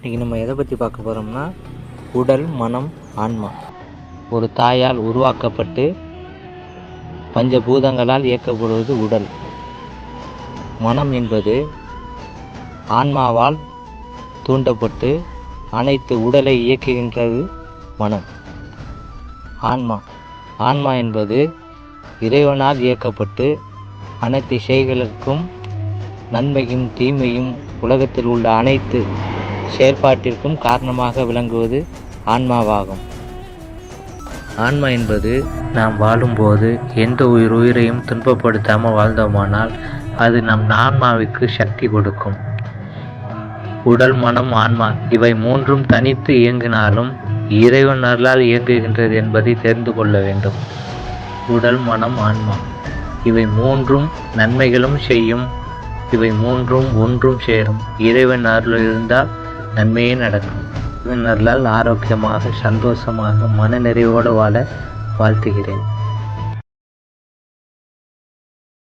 இன்றைக்கி நம்ம எதை பற்றி பார்க்க போகிறோம்னா உடல், மனம், ஆன்மா. ஒரு தாயால் உருவாக்கப்பட்டு பஞ்சபூதங்களால் இயக்கப்படுவது உடல். மனம் என்பது ஆன்மாவால் தூண்டப்பட்டு அனைத்து உடலை இயக்குகின்றது மனம். ஆன்மா என்பது இறைவனால் இயக்கப்பட்டு அனைத்து செயல்களுக்கும் நன்மையும் தீமையும் உலகத்தில் உள்ள அனைத்து செயற்பாட்டிற்கும் காரணமாக விளங்குவது ஆன்மாவாகும். ஆன்மா என்பது நாம் வாழும்போது எந்த உயிரையும் துன்பப்படுத்தாமல் வாழ்ந்தோமானால் அது நம் ஆன்மாவிற்கு சக்தி கொடுக்கும். உடல், மனம், ஆன்மா இவை மூன்றும் தனித்து இயங்கினாலும் இறைவன் அருளால் இயங்குகின்றது என்பதை தெரிந்து கொள்ள வேண்டும். உடல், மனம், ஆன்மா இவை மூன்றும் நன்மைகளும் செய்யும். இவை மூன்றும் ஒன்றும் சேரும். இறைவன் அருள் இருந்தால் நன்மையே நடக்கும். இறைவன் அருளால் ஆரோக்கியமாக, சந்தோஷமாக, மன நிறைவோடு வாழ வாழ்த்துகிறேன்.